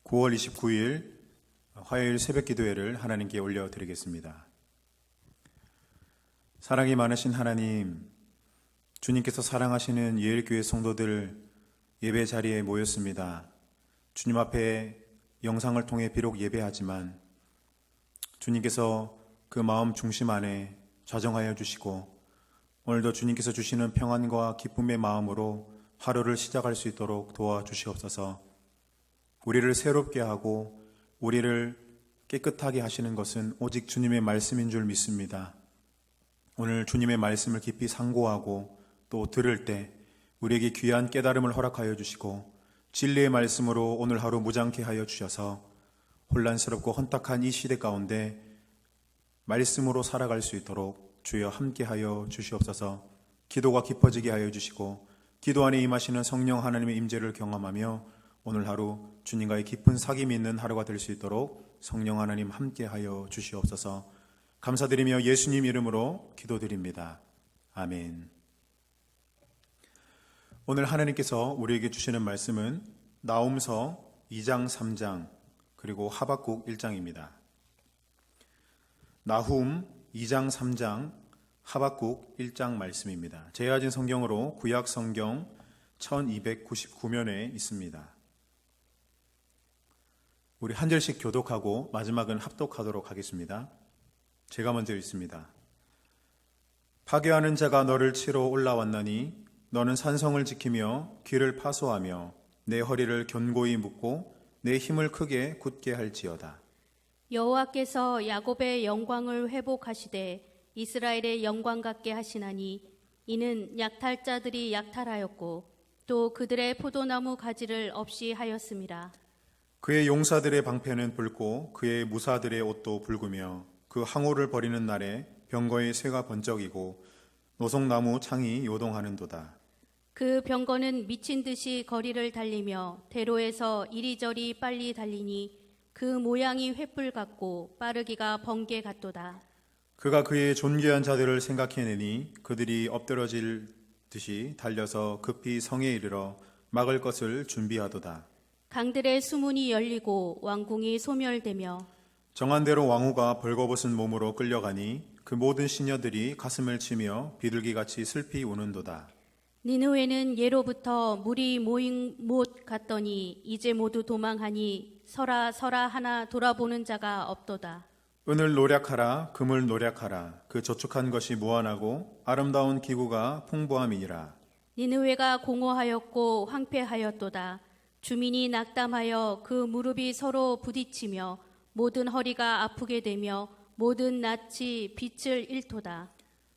9월 29일 화요일 새벽 기도회를 하나님께 올려드리겠습니다. 사랑이 많으신 하나님, 주님께서 사랑하시는 예일교회 성도들 예배 자리에 모였습니다. 주님 앞에 영상을 통해 비록 예배하지만 주님께서 그 마음 중심 안에 좌정하여 주시고 오늘도 주님께서 주시는 평안과 기쁨의 마음으로 하루를 시작할 수 있도록 도와주시옵소서. 우리를 새롭게 하고 우리를 깨끗하게 하시는 것은 오직 주님의 말씀인 줄 믿습니다. 오늘 주님의 말씀을 깊이 상고하고 또 들을 때 우리에게 귀한 깨달음을 허락하여 주시고 진리의 말씀으로 오늘 하루 무장케 하여 주셔서 혼란스럽고 혼탁한 이 시대 가운데 말씀으로 살아갈 수 있도록 주여 함께하여 주시옵소서. 기도가 깊어지게 하여 주시고 기도 안에 임하시는 성령 하나님의 임재를 경험하며 오늘 하루 주님과의 깊은 사귐이 있는 하루가 될 수 있도록 성령 하나님 함께하여 주시옵소서. 감사드리며 예수님 이름으로 기도드립니다. 아멘. 오늘 하나님께서 우리에게 주시는 말씀은 나홈서 2장 3장 그리고 하박국 1장입니다. 나훔 2장 3장 하박국 1장 말씀입니다. 제가 가진 성경으로 구약 성경 1299면에 있습니다. 우리 한 절씩 교독하고 마지막은 합독하도록 하겠습니다. 제가 먼저 읽습니다. 파괴하는 자가 너를 치러 올라왔나니 너는 산성을 지키며 길을 파소하며 내 허리를 견고히 묶고 내 힘을 크게 굳게 할지어다. 여호와께서 야곱의 영광을 회복하시되 이스라엘의 영광 같게 하시나니 이는 약탈자들이 약탈하였고 또 그들의 포도나무 가지를 없이 하였음이라. 그의 용사들의 방패는 붉고 그의 무사들의 옷도 붉으며 그 항우를 버리는 날에 병거의 쇠가 번쩍이고 노송나무 창이 요동하는도다. 그 병거는 미친 듯이 거리를 달리며 대로에서 이리저리 빨리 달리니 그 모양이 횃불 같고 빠르기가 번개 같도다. 그가 그의 존귀한 자들을 생각해내니 그들이 엎드러질 듯이 달려서 급히 성에 이르러 막을 것을 준비하도다. 강들의 수문이 열리고 왕궁이 소멸되며 정한 대로 왕후가 벌거벗은 몸으로 끌려가니 그 모든 시녀들이 가슴을 치며 비둘기같이 슬피 우는도다. 니느웨는 예로부터 물이 모인 못 같더니 이제 모두 도망하니 서라 서라 하나 돌아보는 자가 없도다. 은을 노략하라 금을 노략하라 그 저축한 것이 무한하고 아름다운 기구가 풍부함이니라. 니느웨가 공허하였고 황폐하였도다. 주민이 낙담하여 그 무릎이 서로 부딪히며 모든 허리가 아프게 되며 모든 낯이 빛을 잃도다.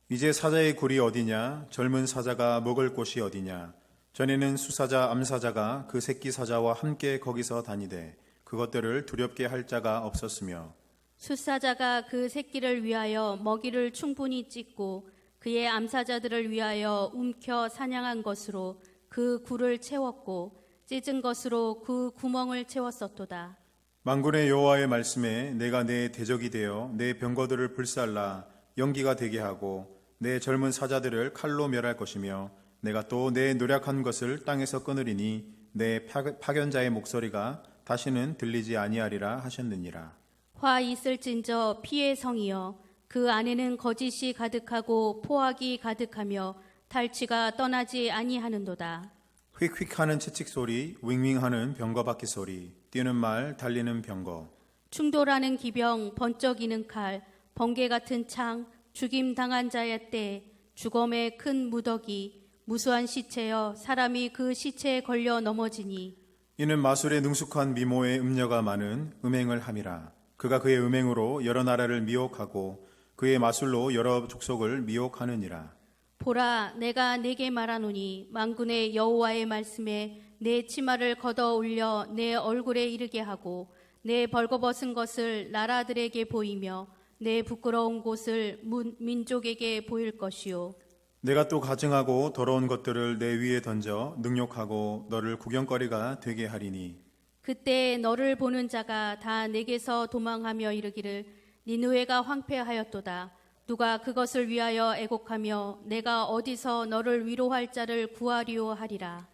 이제 사자의 굴이 어디냐 젊은 사자가 먹을 곳이 어디냐. 전에는 수사자 암사자가 그 새끼 사자와 함께 거기서 다니되 그것들을 두렵게 할 자가 없었으며 숫사자가 그 새끼를 위하여 먹이를 충분히 찢고 그의 암사자들을 위하여 움켜 사냥한 것으로 그 굴을 채웠고 찢은 것으로 그 구멍을 채웠었도다. 만군의 여호와의 말씀에 내가 내 대적이 되어 내 병거들을 불살라 연기가 되게 하고 내 젊은 사자들을 칼로 멸할 것이며 내가 또 내 노력한 것을 땅에서 끊으리니 내 파견자의 목소리가 다시는 들리지 아니하리라 하셨느니라. 화 있을진저 피의 성이여 그 안에는 거짓이 가득하고 포악이 가득하며 탈취가 떠나지 아니하는도다. 휙휙하는 채찍 소리, 윙윙하는 병거 바퀴 소리, 뛰는 말, 달리는 병거. 충돌하는 기병, 번쩍이는 칼, 번개 같은 창, 죽임 당한 자의 때, 주검의 큰 무더기, 무수한 시체여 사람이 그 시체에 걸려 넘어지니. 이는 마술의 능숙한 미모의 음녀가 많은 음행을 함이라. 그가 그의 음행으로 여러 나라를 미혹하고 그의 마술로 여러 족속을 미혹하느니라. 보라, 내가 네게 말하노니 만군의 여호와의 말씀에 내 치마를 걷어 올려 내 얼굴에 이르게 하고 내 벌거벗은 것을 나라들에게 보이며 내 부끄러운 곳을 민족에게 보일 것이요. 내가 또 가증하고 더러운 것들을 내 위에 던져 능욕하고 너를 구경거리가 되게 하리니 그때 너를 보는 자가 다 내게서 도망하며 이르기를 니느웨가 황폐하였도다. 누가 그것을 위하여 애곡하며 내가 어디서 너를 위로할 자를 구하리오 하리라.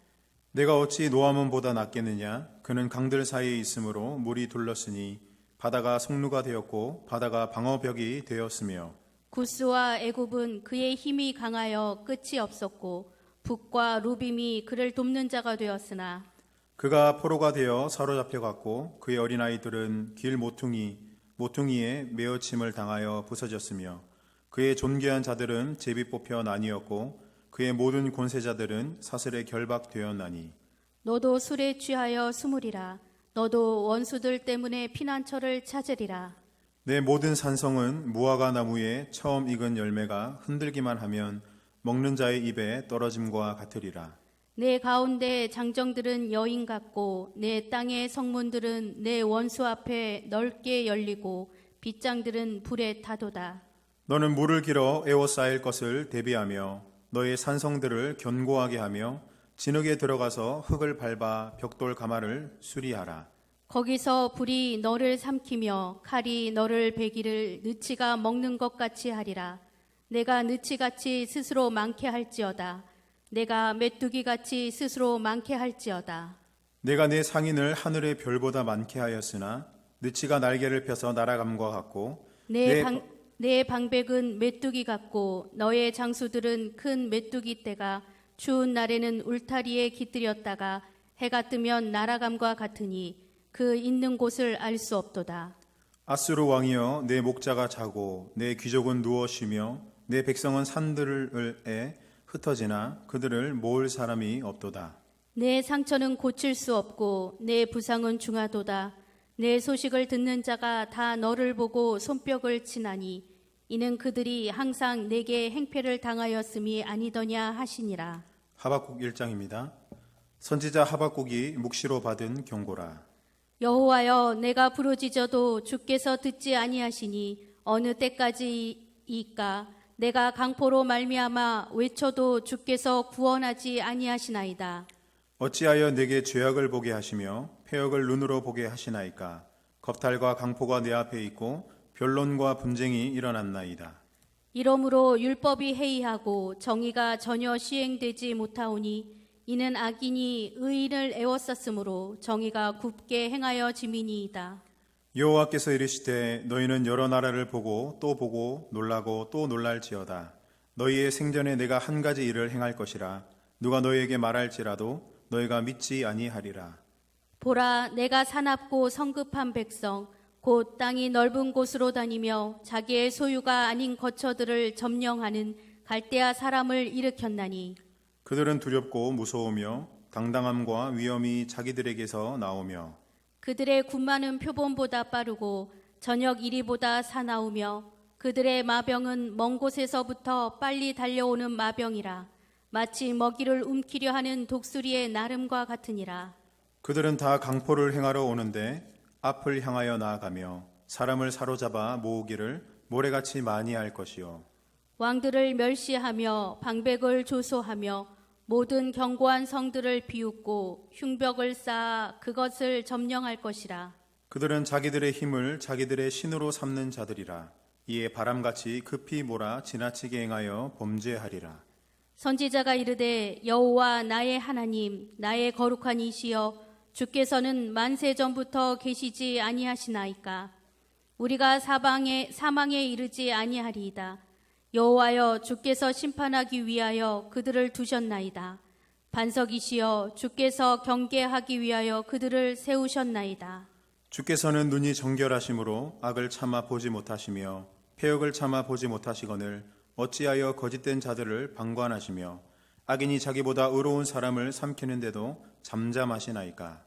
내가 어찌 노아몬보다 낫겠느냐? 그는 강들 사이에 있으므로 물이 둘렀으니 바다가 속루가 되었고 바다가 방어벽이 되었으며 구스와 애굽은 그의 힘이 강하여 끝이 없었고 북과 루빔이 그를 돕는 자가 되었으나 그가 포로가 되어 사로잡혀갔고 그의 어린아이들은 길 모퉁이에 메어침을 당하여 부서졌으며 그의 존귀한 자들은 제비 뽑혀 나뉘었고 그의 모든 권세자들은 사슬에 결박되었나니 너도 술에 취하여 스무리라. 너도 원수들 때문에 피난처를 찾으리라. 내 모든 산성은 무화과 나무에 처음 익은 열매가 흔들기만 하면 먹는 자의 입에 떨어짐과 같으리라. 내 가운데 장정들은 여인 같고 내 땅의 성문들은 내 원수 앞에 넓게 열리고 빗장들은 불에 타도다. 너는 물을 길어 에워싸일 것을 대비하며 너의 산성들을 견고하게 하며 진흙에 들어가서 흙을 밟아 벽돌 가마를 수리하라. 거기서 불이 너를 삼키며 칼이 너를 베기를 느치가 먹는 것 같이 하리라. 내가 느치같이 스스로 많게 할지어다. 내가 메뚜기같이 스스로 많게 할지어다. 내가 내 상인을 하늘의 별보다 많게 하였으나 느치가 날개를 펴서 날아감과 같고 내 방백은 메뚜기 같고 너의 장수들은 큰 메뚜기 떼가 추운 날에는 울타리에 깃들였다가 해가 뜨면 날아감과 같으니 그 있는 곳을 알 수 없도다. 아수르 왕이여 내 목자가 자고 내 귀족은 누워 쉬며 내 백성은 산들에 흩어지나 그들을 모을 사람이 없도다. 내 상처는 고칠 수 없고 내 부상은 중하도다. 내 소식을 듣는 자가 다 너를 보고 손뼉을 치나니 이는 그들이 항상 내게 행패를 당하였음이 아니더냐 하시니라. 하박국 1장입니다. 선지자 하박국이 묵시로 받은 경고라. 여호와여, 내가 부르짖어도 주께서 듣지 아니하시니 어느 때까지이까? 내가 강포로 말미암아 외쳐도 주께서 구원하지 아니하시나이다. 어찌하여 내게 죄악을 보게 하시며 패역을 눈으로 보게 하시나이까? 겁탈과 강포가 내 앞에 있고 변론과 분쟁이 일어났나이다. 이러므로 율법이 해이하고 정의가 전혀 시행되지 못하오니 이는 악인이 의인을 애워쌌으므로 정의가 굽게 행하여 지민이이다. 여호와께서 이르시되 너희는 여러 나라를 보고 놀라고 또 놀랄지어다. 너희의 생전에 내가 한 가지 일을 행할 것이라. 누가 너희에게 말할지라도 너희가 믿지 아니하리라. 보라, 내가 사납고 성급한 백성 곧 땅이 넓은 곳으로 다니며 자기의 소유가 아닌 거처들을 점령하는 갈대아 사람을 일으켰나니 그들은 두렵고 무서우며 당당함과 위엄이 자기들에게서 나오며 그들의 군마는 표범보다 빠르고 저녁 이리보다 사나우며 그들의 마병은 먼 곳에서부터 빨리 달려오는 마병이라. 마치 먹이를 움키려 하는 독수리의 나름과 같으니라. 그들은 다 강포를 행하러 오는데 앞을 향하여 나아가며 사람을 사로잡아 모으기를 모래같이 많이 할 것이요. 왕들을 멸시하며 방백을 조소하며 모든 견고한 성들을 비웃고 흉벽을 쌓아 그것을 점령할 것이라. 그들은 자기들의 힘을 자기들의 신으로 삼는 자들이라. 이에 바람같이 급히 몰아 지나치게 행하여 범죄하리라. 선지자가 이르되 여호와 나의 하나님 나의 거룩한 이시여 주께서는 만세 전부터 계시지 아니하시나이까. 우리가 사망에 이르지 아니하리이다. 여호와여 주께서 심판하기 위하여 그들을 두셨나이다. 반석이시여 주께서 경계하기 위하여 그들을 세우셨나이다. 주께서는 눈이 정결하심으로 악을 참아 보지 못하시며 패역을 참아 보지 못하시거늘 어찌하여 거짓된 자들을 방관하시며 악인이 자기보다 의로운 사람을 삼키는데도 잠잠하시나이까.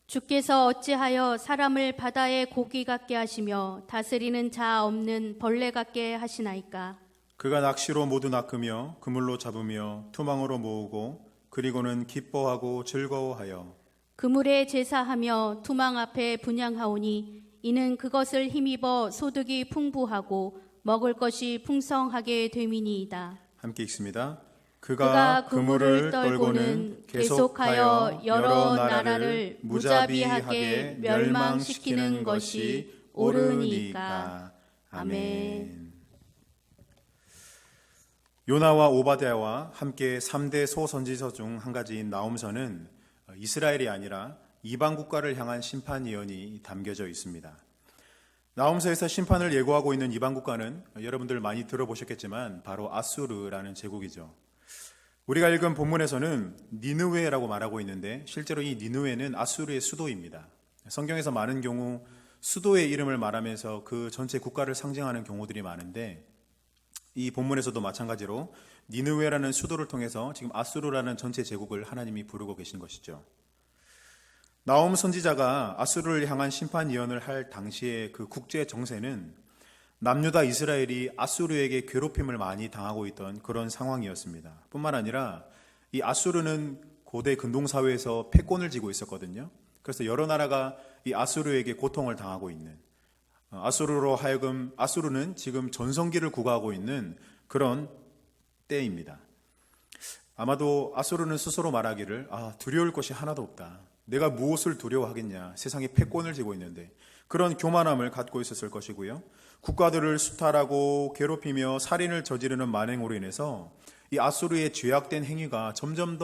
주께서 어찌하여 사람을 바다의 고기 같게 하시며 다스리는 자 없는 벌레 같게 하시나이까. 그가 낚시로 모두 낚으며 그물로 잡으며 투망으로 모으고 그리고는 기뻐하고 즐거워하여 그물에 제사하며 투망 앞에 분향하오니 이는 그것을 힘입어 소득이 풍부하고 먹을 것이 풍성하게 됨이니이다. 함께 읽습니다. 그가 그물을 떨고는 계속하여 여러 나라를 무자비하게 멸망시키는 것이 옳으니까. 아멘. 요나와 오바댜와 함께 3대 소선지서 중 한 가지인 나홈서는 이스라엘이 아니라 이방 국가를 향한 심판 예언이 담겨져 있습니다. 나홈서에서 심판을 예고하고 있는 이방 국가는 여러분들 많이 들어보셨겠지만 바로 아수르라는 제국이죠. 우리가 읽은 본문에서는 니느웨라고 말하고 있는데 실제로 이 니느웨는 아수르의 수도입니다. 성경에서 많은 경우 수도의 이름을 말하면서 그 전체 국가를 상징하는 경우들이 많은데 이 본문에서도 마찬가지로 니느웨라는 수도를 통해서 지금 아수르라는 전체 제국을 하나님이 부르고 계신 것이죠. 나홈 선지자가 아수르를 향한 심판 예언을 할 당시의 그 국제 정세는 남유다 이스라엘이 아수르에게 괴롭힘을 많이 당하고 있던 그런 상황이었습니다. 뿐만 아니라 이 아수르는 고대 근동사회에서 패권을 쥐고 있었거든요. 그래서 여러 나라가 이 아수르에게 고통을 당하고 있는, 아수르로 하여금 아수르는 지금 전성기를 구가하고 있는 그런 때입니다. 아마도 아수르는 스스로 말하기를 두려울 것이 하나도 없다. 내가 무엇을 두려워하겠냐. 세상에 패권을 쥐고 있는데. 그런 교만함을 갖고 있었을 것이고요. 국가들을 수탈하고 괴롭히며 살인을 저지르는 만행으로 인해서 이 아수르의 죄악된 행위가 점점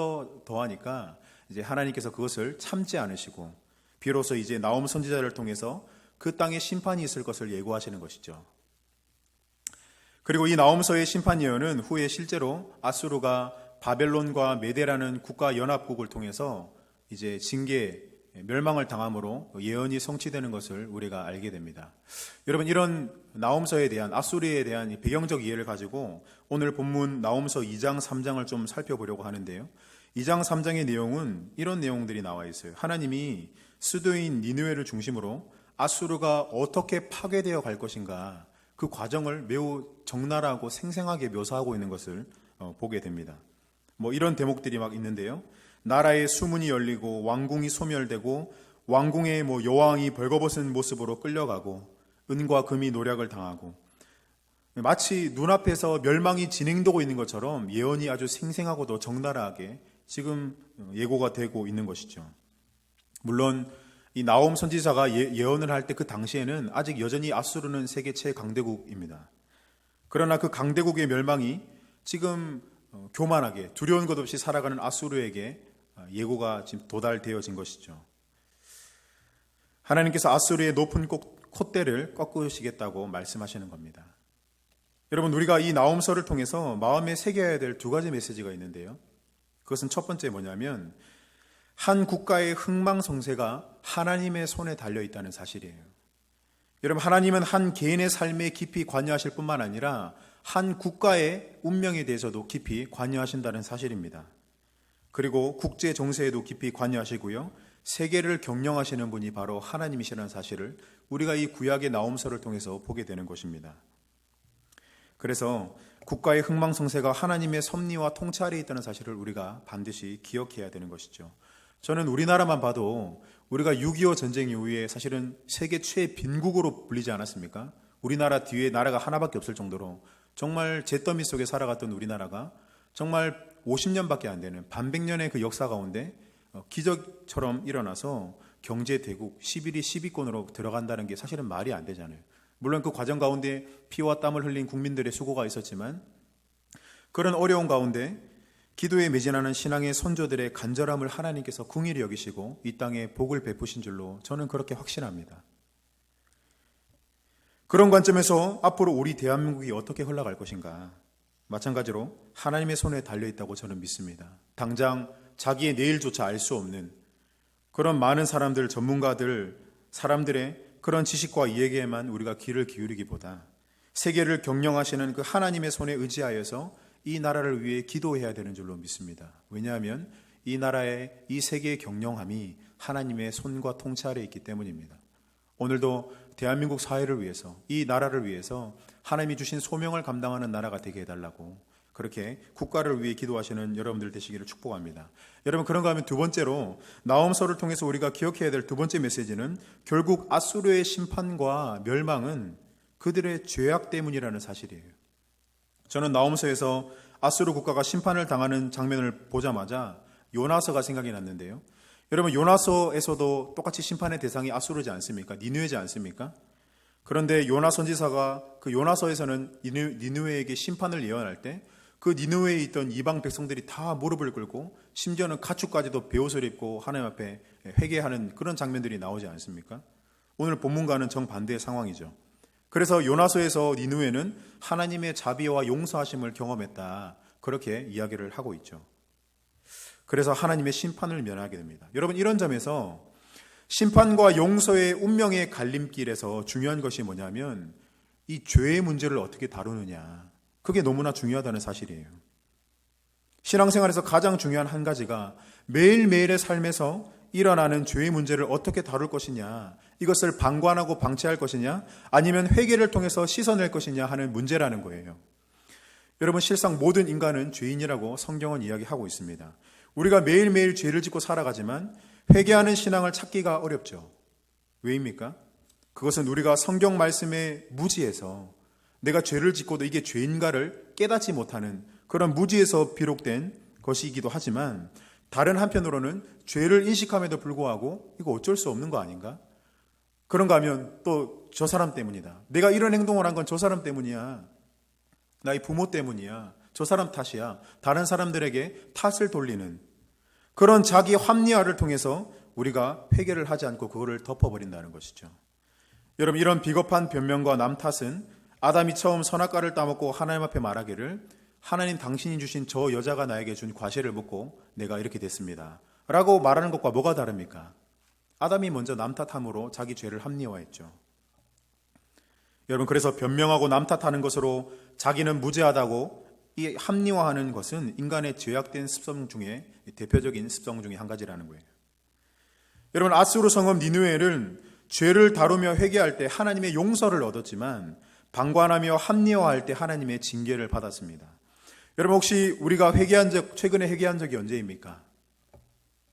더하니까 이제 하나님께서 그것을 참지 않으시고 비로소 이제 나홈 선지자를 통해서 그 땅에 심판이 있을 것을 예고하시는 것이죠. 그리고 이 나홈서의 심판 예언은 후에 실제로 아수르가 바벨론과 메데라는 국가 연합국을 통해서 이제 징계, 멸망을 당함으로 예언이 성취되는 것을 우리가 알게 됩니다. 여러분, 이런 나홈서에 대한 아수르에 대한 배경적 이해를 가지고 오늘 본문 나홈서 2장, 3장을 좀 살펴보려고 하는데요. 2장, 3장의 내용은 이런 내용들이 나와 있어요. 하나님이 수도인 니느웨를 중심으로 아수르가 어떻게 파괴되어 갈 것인가, 그 과정을 매우 적나라하고 생생하게 묘사하고 있는 것을 보게 됩니다. 이런 대목들이 막 있는데요. 나라의 수문이 열리고 왕궁이 소멸되고 왕궁의 여왕이 벌거벗은 모습으로 끌려가고 은과 금이 노략을 당하고 마치 눈앞에서 멸망이 진행되고 있는 것처럼 예언이 아주 생생하고도 적나라하게 지금 예고가 되고 있는 것이죠. 물론 이 나홈 선지자가 예언을 할 때 그 당시에는 아직 여전히 아수르는 세계 최강대국입니다. 그러나 그 강대국의 멸망이 지금 교만하게 두려운 것 없이 살아가는 아수르에게 예고가 지금 도달되어진 것이죠. 하나님께서 아수르의 높은 콧대를 꺾으시겠다고 말씀하시는 겁니다. 여러분, 우리가 이 나홈서를 통해서 마음에 새겨야 될 두 가지 메시지가 있는데요. 그것은 첫 번째 뭐냐면 한 국가의 흥망성쇠가 하나님의 손에 달려있다는 사실이에요. 여러분, 하나님은 한 개인의 삶에 깊이 관여하실 뿐만 아니라 한 국가의 운명에 대해서도 깊이 관여하신다는 사실입니다. 그리고 국제 정세에도 깊이 관여하시고요. 세계를 경영하시는 분이 바로 하나님이시라는 사실을 우리가 이 구약의 나홈서를 통해서 보게 되는 것입니다. 그래서 국가의 흥망성쇠가 하나님의 섭리와 통찰에 있다는 사실을 우리가 반드시 기억해야 되는 것이죠. 저는 우리나라만 봐도 우리가 6.25 전쟁 이후에 사실은 세계 최빈국으로 불리지 않았습니까? 우리나라 뒤에 나라가 하나밖에 없을 정도로 정말 잿더미 속에 살아갔던 우리나라가 정말 50년밖에 안 되는 반백년의 그 역사 가운데 기적처럼 일어나서 경제대국 11위 10위권으로 들어간다는 게 사실은 말이 안 되잖아요. 물론 그 과정 가운데 피와 땀을 흘린 국민들의 수고가 있었지만 그런 어려운 가운데 기도에 매진하는 신앙의 선조들의 간절함을 하나님께서 긍휼히 여기시고 이 땅에 복을 베푸신 줄로 저는 그렇게 확신합니다. 그런 관점에서 앞으로 우리 대한민국이 어떻게 흘러갈 것인가, 마찬가지로 하나님의 손에 달려있다고 저는 믿습니다. 당장 자기의 내일조차 알 수 없는 그런 많은 사람들, 전문가들, 사람들의 그런 지식과 이야기에만 우리가 귀를 기울이기보다 세계를 경영하시는 그 하나님의 손에 의지하여서 이 나라를 위해 기도해야 되는 줄로 믿습니다. 왜냐하면 이 나라의, 이 세계의 경영함이 하나님의 손과 통찰에 있기 때문입니다. 오늘도 대한민국 사회를 위해서, 이 나라를 위해서 하나님이 주신 소명을 감당하는 나라가 되게 해달라고 그렇게 국가를 위해 기도하시는 여러분들 되시기를 축복합니다. 여러분, 그런가 하면 두 번째로 나홈서를 통해서 우리가 기억해야 될 두 번째 메시지는 결국 아수르의 심판과 멸망은 그들의 죄악 때문이라는 사실이에요. 저는 나홈서에서 아수르 국가가 심판을 당하는 장면을 보자마자 요나서가 생각이 났는데요. 여러분, 요나서에서도 똑같이 심판의 대상이 아수르지 않습니까? 니느웨지 않습니까? 그런데 요나 선지사가 그 요나서에서는 니느웨에게 심판을 예언할 때 그 니느웨에 있던 이방 백성들이 다 무릎을 꿇고 심지어는 가축까지도 베옷을 입고 하나님 앞에 회개하는 그런 장면들이 나오지 않습니까? 오늘 본문과는 정반대의 상황이죠. 그래서 요나서에서 니느웨는 하나님의 자비와 용서하심을 경험했다, 그렇게 이야기를 하고 있죠. 그래서 하나님의 심판을 면하게 됩니다. 여러분, 이런 점에서 심판과 용서의 운명의 갈림길에서 중요한 것이 뭐냐면 이 죄의 문제를 어떻게 다루느냐, 그게 너무나 중요하다는 사실이에요. 신앙생활에서 가장 중요한 한 가지가 매일매일의 삶에서 일어나는 죄의 문제를 어떻게 다룰 것이냐, 이것을 방관하고 방치할 것이냐, 아니면 회개를 통해서 씻어낼 것이냐 하는 문제라는 거예요. 여러분, 실상 모든 인간은 죄인이라고 성경은 이야기하고 있습니다. 우리가 매일매일 죄를 짓고 살아가지만 회개하는 신앙을 찾기가 어렵죠. 왜입니까? 그것은 우리가 성경 말씀에 무지해서, 내가 죄를 짓고도 이게 죄인가를 깨닫지 못하는 그런 무지에서 비롯된 것이기도 하지만, 다른 한편으로는 죄를 인식함에도 불구하고 이거 어쩔 수 없는 거 아닌가? 그런가 하면 또 저 사람 때문이다, 내가 이런 행동을 한 건 저 사람 때문이야, 나의 부모 때문이야, 저 사람 탓이야, 다른 사람들에게 탓을 돌리는 그런 자기 합리화를 통해서 우리가 회개를 하지 않고 그거를 덮어버린다는 것이죠. 여러분, 이런 비겁한 변명과 남 탓은 아담이 처음 선악과를 따먹고 하나님 앞에 말하기를 하나님, 당신이 주신 저 여자가 나에게 준 과실을 먹고 내가 이렇게 됐습니다 라고 말하는 것과 뭐가 다릅니까? 아담이 먼저 남 탓함으로 자기 죄를 합리화했죠. 여러분, 그래서 변명하고 남 탓하는 것으로 자기는 무죄하다고 이 합리화하는 것은 인간의 죄악된 습성 중에 대표적인 습성 중에 한 가지라는 거예요. 여러분, 아수르 성읍 니느웨를 죄를 다루며 회개할 때 하나님의 용서를 얻었지만 방관하며 합리화할 때 하나님의 징계를 받았습니다. 여러분, 혹시 우리가 최근에 회개한 적이 언제입니까?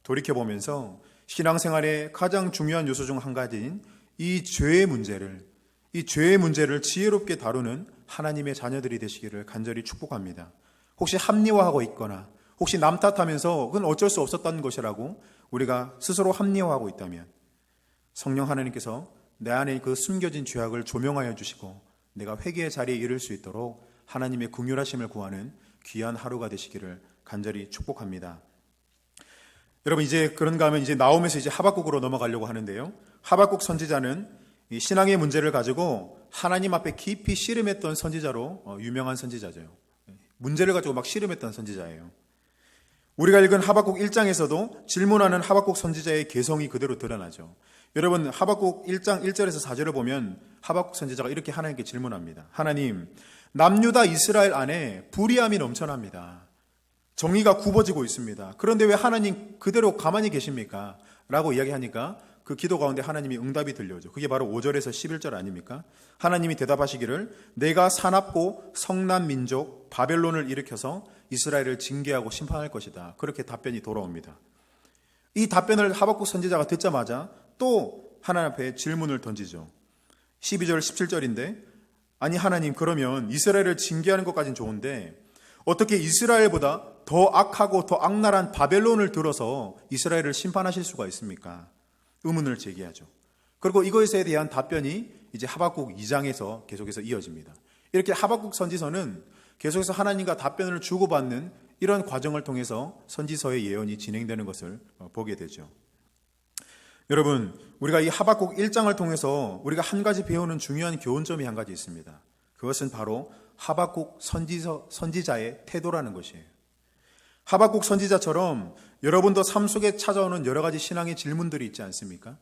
돌이켜보면서 신앙생활의 가장 중요한 요소 중 한 가지인 이 죄의 문제를 지혜롭게 다루는 하나님의 자녀들이 되시기를 간절히 축복합니다. 혹시 합리화하고 있거나 혹시 남 탓하면서 그건 어쩔 수 없었던 것이라고 우리가 스스로 합리화하고 있다면 성령 하나님께서 내 안에 그 숨겨진 죄악을 조명하여 주시고 내가 회개의 자리에 이를 수 있도록 하나님의 긍휼하심을 구하는 귀한 하루가 되시기를 간절히 축복합니다. 여러분, 이제 그런가 하면 이제 나홈에서 이제 하박국으로 넘어가려고 하는데요. 하박국 선지자는 이 신앙의 문제를 가지고 하나님 앞에 깊이 씨름했던 선지자로 유명한 선지자죠. 문제를 가지고 막 씨름했던 선지자예요. 우리가 읽은 하박국 1장에서도 질문하는 하박국 선지자의 개성이 그대로 드러나죠. 여러분, 하박국 1장 1절에서 4절을 보면 하박국 선지자가 이렇게 하나님께 질문합니다. 하나님, 남유다 이스라엘 안에 불의함이 넘쳐납니다. 정의가 굽어지고 있습니다. 그런데 왜 하나님 그대로 가만히 계십니까? 라고 이야기하니까 그 기도 가운데 하나님이 응답이 들려오죠. 그게 바로 5절에서 11절 아닙니까? 하나님이 대답하시기를 내가 사납고 성난 민족 바벨론을 일으켜서 이스라엘을 징계하고 심판할 것이다. 그렇게 답변이 돌아옵니다. 이 답변을 하박국 선지자가 듣자마자 또 하나님 앞에 질문을 던지죠. 12절 17절인데 아니 하나님, 그러면 이스라엘을 징계하는 것까지는 좋은데 어떻게 이스라엘보다 더 악하고 더 악랄한 바벨론을 들어서 이스라엘을 심판하실 수가 있습니까? 의문을 제기하죠. 그리고 이것에 대한 답변이 이제 하박국 2장에서 계속해서 이어집니다. 이렇게 하박국 선지서는 계속해서 하나님과 답변을 주고받는 이런 과정을 통해서 선지서의 예언이 진행되는 것을 보게 되죠. 여러분, 우리가 이 하박국 1장을 통해서 우리가 한 가지 배우는 중요한 교훈점이 한 가지 있습니다. 그것은 바로 하박국 선지자의 태도라는 것이에요. 하박국 선지자처럼 여러분도 삶 속에 찾아오는 여러 가지 신앙의 질문들이 있지 않습니까?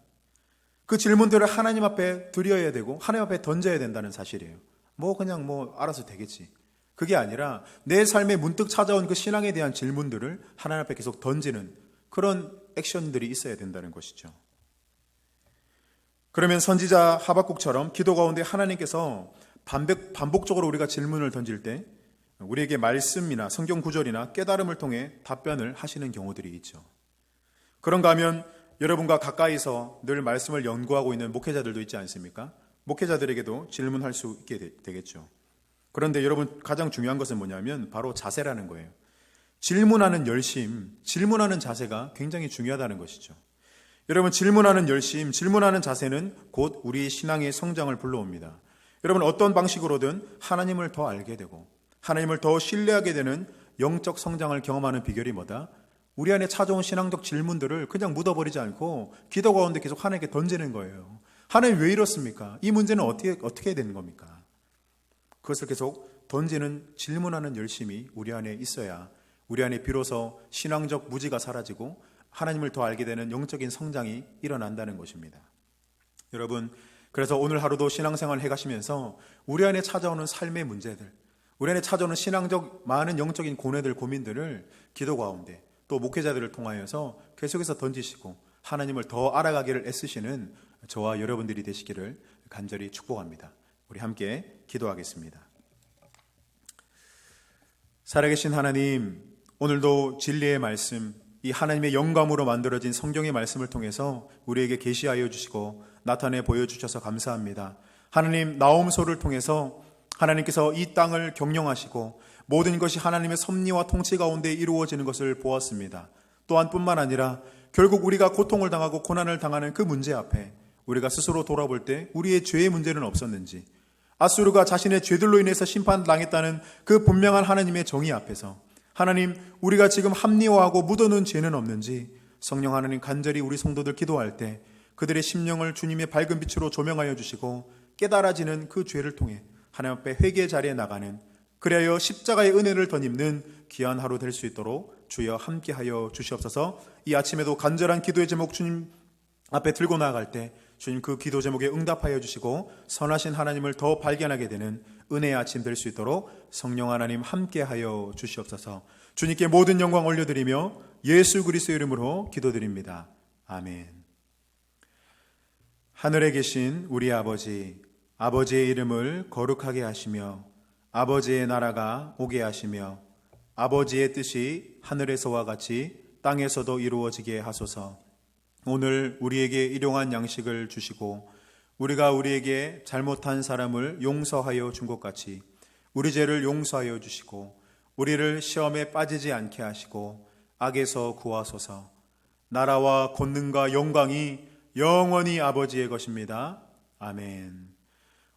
그 질문들을 하나님 앞에 드려야 되고 하나님 앞에 던져야 된다는 사실이에요. 그냥 알아서 되겠지. 그게 아니라 내 삶에 문득 찾아온 그 신앙에 대한 질문들을 하나님 앞에 계속 던지는 그런 액션들이 있어야 된다는 것이죠. 그러면 선지자 하박국처럼 기도 가운데 하나님께서 반복적으로 우리가 질문을 던질 때 우리에게 말씀이나 성경 구절이나 깨달음을 통해 답변을 하시는 경우들이 있죠. 그런가 하면 여러분과 가까이서 늘 말씀을 연구하고 있는 목회자들도 있지 않습니까? 목회자들에게도 질문할 수 있게 되겠죠. 그런데 여러분, 가장 중요한 것은 뭐냐면 바로 자세라는 거예요. 질문하는 열심, 질문하는 자세가 굉장히 중요하다는 것이죠. 여러분, 질문하는 열심, 질문하는 자세는 곧 우리의 신앙의 성장을 불러옵니다. 여러분, 어떤 방식으로든 하나님을 더 알게 되고 하나님을 더 신뢰하게 되는 영적 성장을 경험하는 비결이 뭐다? 우리 안에 찾아온 신앙적 질문들을 그냥 묻어버리지 않고 기도 가운데 계속 하나님께 던지는 거예요. 하나님 왜 이렇습니까? 이 문제는 어떻게 해야 되는 겁니까? 그것을 계속 던지는 질문하는 열심이 우리 안에 있어야 우리 안에 비로소 신앙적 무지가 사라지고 하나님을 더 알게 되는 영적인 성장이 일어난다는 것입니다. 여러분, 그래서 오늘 하루도 신앙생활을 해가시면서 우리 안에 찾아오는 삶의 문제들, 우리 안에 찾아오는 신앙적 많은 영적인 고뇌들, 고민들을 기도 가운데 또 목회자들을 통하여서 계속해서 던지시고 하나님을 더 알아가기를 애쓰시는 저와 여러분들이 되시기를 간절히 축복합니다. 우리 함께 기도하겠습니다. 살아계신 하나님, 오늘도 진리의 말씀, 이 하나님의 영감으로 만들어진 성경의 말씀을 통해서 우리에게 계시하여 주시고 나타내 보여주셔서 감사합니다. 하나님, 나홈서를 통해서 하나님께서 이 땅을 경영하시고 모든 것이 하나님의 섭리와 통치 가운데 이루어지는 것을 보았습니다. 또한 뿐만 아니라 결국 우리가 고통을 당하고 고난을 당하는 그 문제 앞에 우리가 스스로 돌아볼 때 우리의 죄의 문제는 없었는지, 아수르가 자신의 죄들로 인해서 심판당했다는 그 분명한 하나님의 정의 앞에서 하나님, 우리가 지금 합리화하고 묻어놓은 죄는 없는지 성령 하나님 간절히 우리 성도들 기도할 때 그들의 심령을 주님의 밝은 빛으로 조명하여 주시고 깨달아지는 그 죄를 통해 하나님 앞에 회개의 자리에 나가는, 그리하여 십자가의 은혜를 덧입는 귀한 하루 될 수 있도록 주여 함께하여 주시옵소서. 이 아침에도 간절한 기도의 제목 주님 앞에 들고 나아갈 때 주님 그 기도 제목에 응답하여 주시고 선하신 하나님을 더 발견하게 되는 은혜의 아침 될 수 있도록 성령 하나님 함께하여 주시옵소서. 주님께 모든 영광 올려드리며 예수 그리스도의 이름으로 기도드립니다. 아멘. 하늘에 계신 우리 아버지, 아버지의 이름을 거룩하게 하시며 아버지의 나라가 오게 하시며 아버지의 뜻이 하늘에서와 같이 땅에서도 이루어지게 하소서. 오늘 우리에게 일용할 양식을 주시고 우리가 우리에게 잘못한 사람을 용서하여 준 것 같이 우리 죄를 용서하여 주시고 우리를 시험에 빠지지 않게 하시고 악에서 구하소서. 나라와 권능과 영광이 영원히 아버지의 것입니다. 아멘.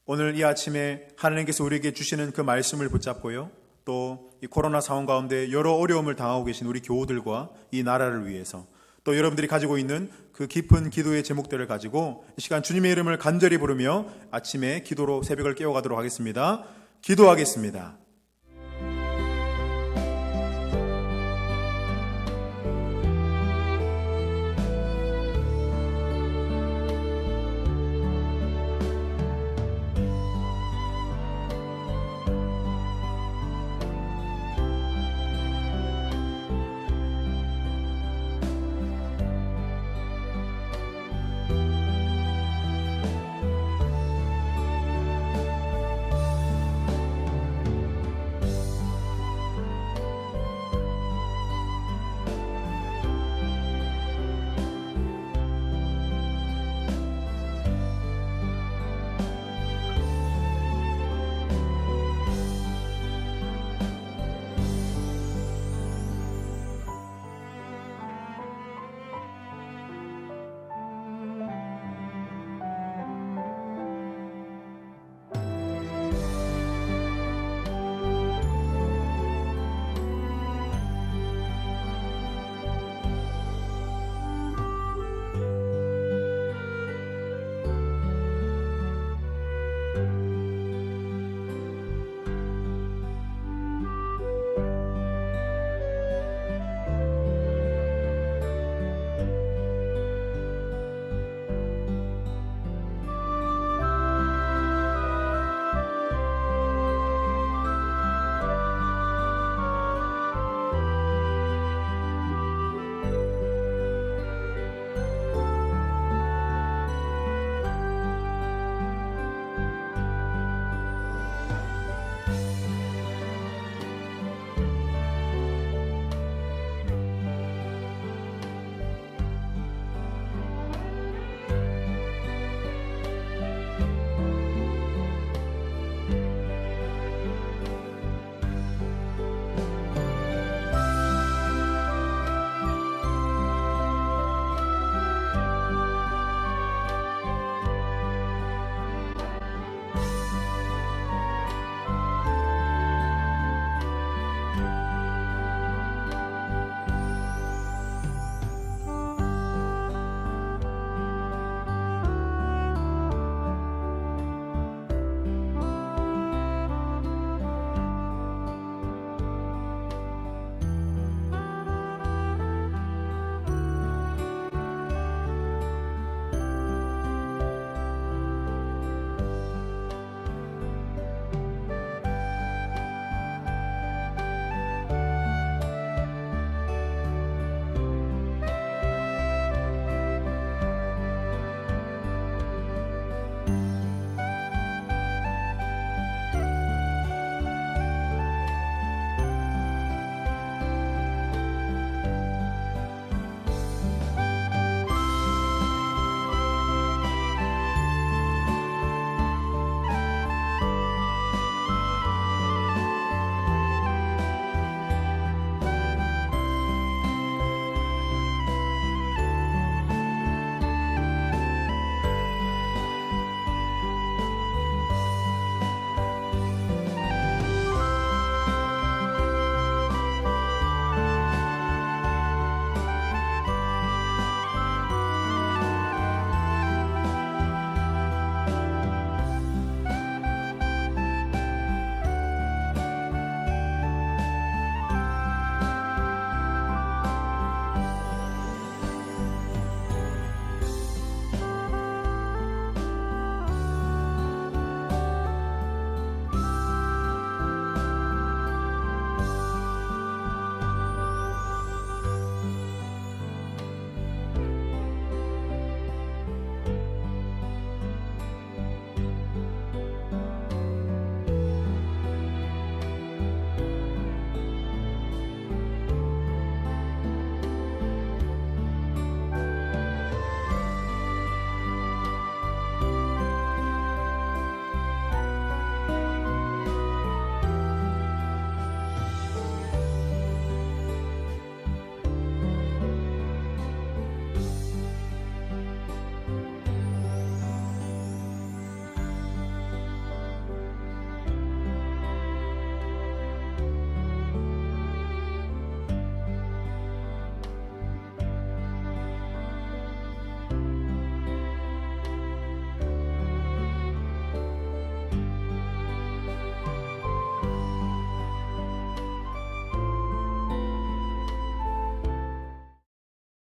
오늘 이 아침에 하나님께서 우리에게 주시는 그 말씀을 붙잡고요, 또 이 코로나 상황 가운데 여러 어려움을 당하고 계신 우리 교우들과 이 나라를 위해서 또 여러분들이 가지고 있는 그 깊은 기도의 제목들을 가지고 이 시간 주님의 이름을 간절히 부르며 아침에 기도로 새벽을 깨워가도록 하겠습니다. 기도하겠습니다.